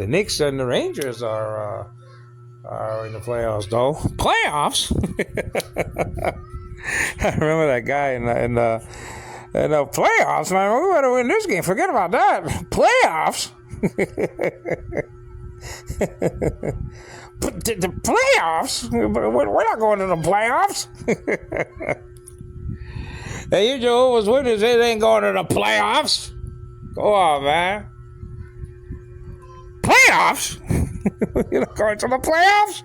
The Knicks and the Rangers are in the playoffs, though. Playoffs? I remember that guy in the playoffs, man. We better win this game. Forget about that. Playoffs? But the playoffs? We're not going to the playoffs. Hey, you Jehovah's Witnesses, they ain't going to the playoffs. Go on, man. Playoffs? You're not going to the playoffs?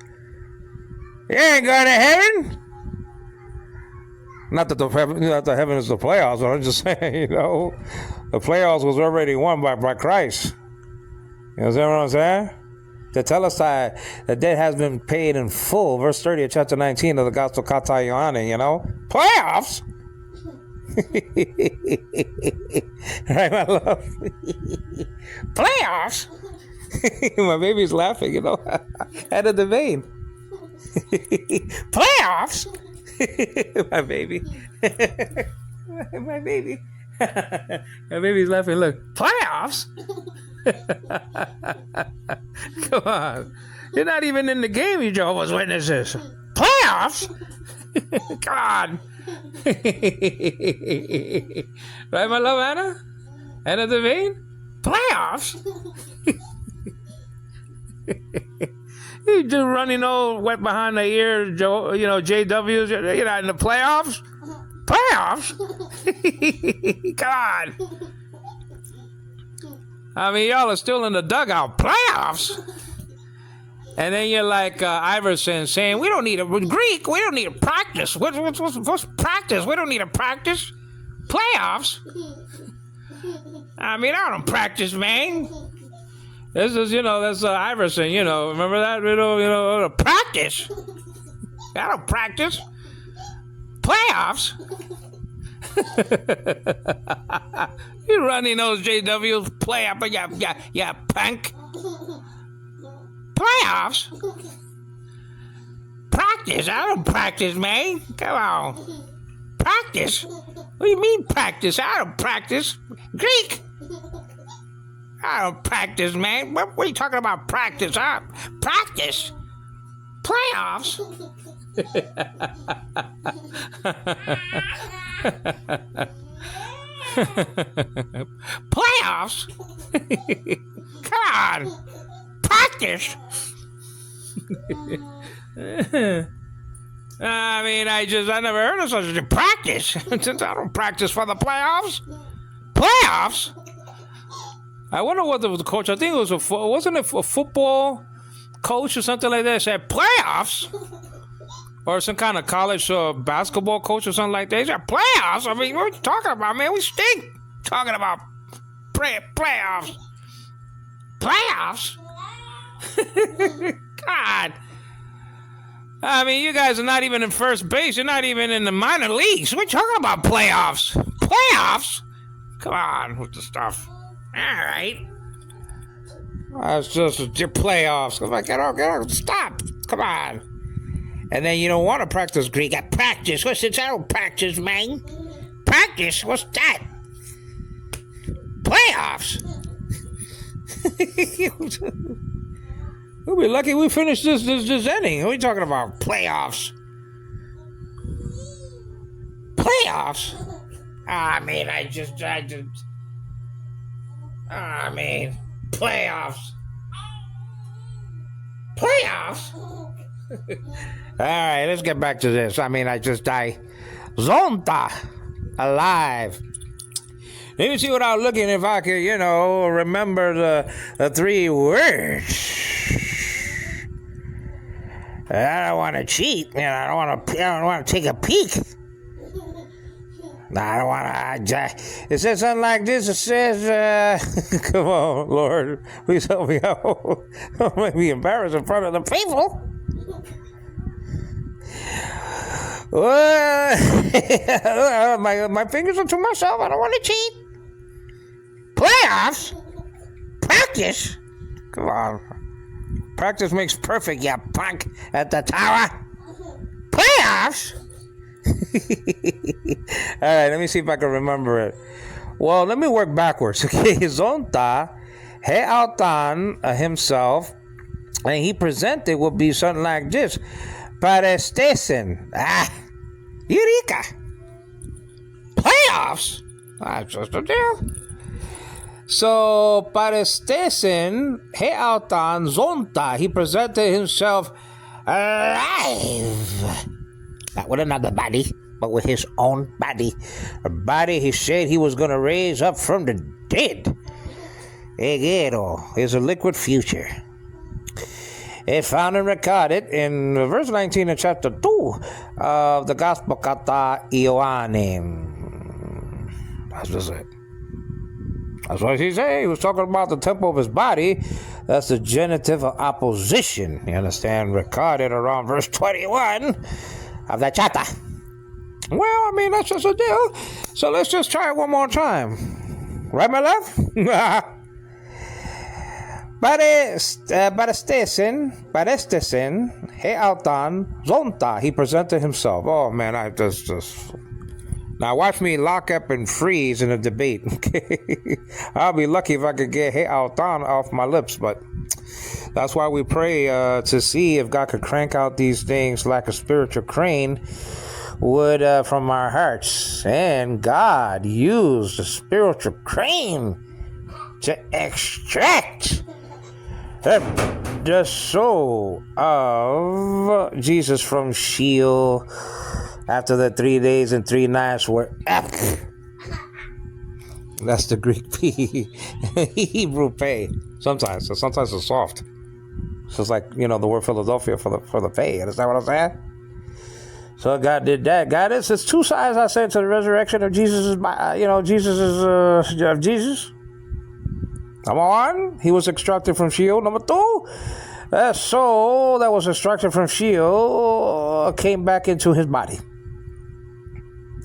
You ain't going to heaven? Not that the heaven is the playoffs, but I'm just saying, the playoffs was already won by Christ. You know what I'm saying? The Telestai, the debt has been paid in full. Verse 30 of chapter 19 of the Gospel Kata Yohane, Playoffs? Right, my love? Playoffs? My baby's laughing, out of the vein. Playoffs? My baby. My baby. My baby's laughing. Look, playoffs? Come on. You're not even in the game, you Jehovah's Witnesses. Playoffs? Come on. Right, my love, Anna? Anna Devane? Playoffs? You just running all wet behind the ear, JWs. You're not in the playoffs? Playoffs? Come on. I mean, y'all are still in the dugout. Playoffs? And then you're like Iverson saying, we don't need a Greek. We don't need a practice. What's practice? We don't need a practice. Playoffs? I mean, I don't practice, man. This is, that's Iverson, remember that? Practice. I don't practice. Playoffs. You running those JWs playoff, yeah, punk. Playoffs? Practice? I don't practice, man. Come on. Practice? What do you mean practice? I don't practice. Greek? I don't practice, man. What are you talking about practice? Practice? Playoffs? Playoffs? Come on. Practice? I mean, I never heard of such a practice. Since I don't practice for the playoffs. Playoffs? I wonder what the coach, I think it was wasn't it a football coach or something like that, said playoffs? Or some kind of college basketball coach or something like that. He said playoffs? I mean, what are you talking about, man? We stink talking about playoffs. Playoffs? God. I mean, you guys are not even in first base. You're not even in the minor leagues. We're talking about playoffs. Playoffs? Come on with the stuff. All right. It's just your playoffs. Come on, get on, stop. Come on. And then you don't want to practice Greek. I practice. What's it? I don't practice, man. Practice? What's that? Playoffs? We'll be lucky we finish this inning. What are you talking about? Playoffs? Playoffs? I mean, playoffs. Playoffs? All right, let's get back to this. I Zonta, alive. Let me see without looking if I could, remember the three words. I don't want to cheat. I don't want to take a peek. I don't want to. It says something like this. It says, come on, Lord, please help me out. Don't make me embarrassed in front of the people. My fingers are to myself. I don't want to cheat. Playoffs? Practice? Come on. Practice makes perfect, you punk at the tower. Playoffs? All right, let me see if I can remember it. Well, let me work backwards. Okay, Zonta Heautan himself, and he presented would be something like this. Parestesen. Eureka. Playoffs? That's just a deal. So, Parestesen, Heautan Zonta, he presented himself alive. Not with another body, but with his own body. A body he said he was going to raise up from the dead. Egero is a liquid future. It's found and recorded in verse 19 of chapter 2 of the Gospel Kata Ioannim. That's just it. That's what he said. He was talking about the temple of his body. That's the genitive of opposition. You understand? Recorded around verse 21 of that chapter. Well, I mean, that's just a deal. So let's just try it one more time. Right, my love? Parestesen, Heautan, Zonta, he presented himself. Oh, man, I just... Now watch me lock up and freeze in a debate. I'll be lucky if I could get Heautan off my lips, but that's why we pray to see if God could crank out these things like a spiritual crane would from our hearts. And God used the spiritual crane to extract the soul of Jesus from Sheol after the 3 days and 3 nights were up. That's the Greek P. Hebrew pay. Sometimes it's soft. So it's like, the word Philadelphia for the pay. Understand what I'm saying? So God did that. God, it's 2 sides, I said, to the resurrection of Jesus. Of Jesus. Number 1, he was extracted from Sheol. Number 2, that soul that was extracted from Sheol came back into his body.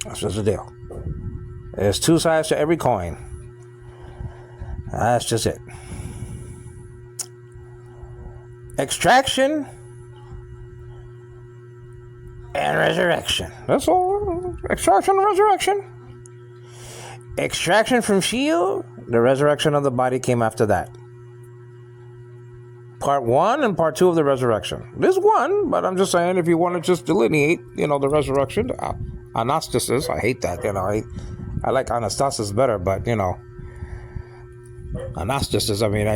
That's just the deal. There's 2 sides to every coin. That's just it. Extraction and resurrection. That's all. Extraction and resurrection. Extraction from Sheol, the resurrection of the body came after that. Part 1 and part 2 of the resurrection. There's 1, but I'm just saying if you want to just delineate, the resurrection, anastasis, I hate that, I like anastasis better, but, anastasis, I mean,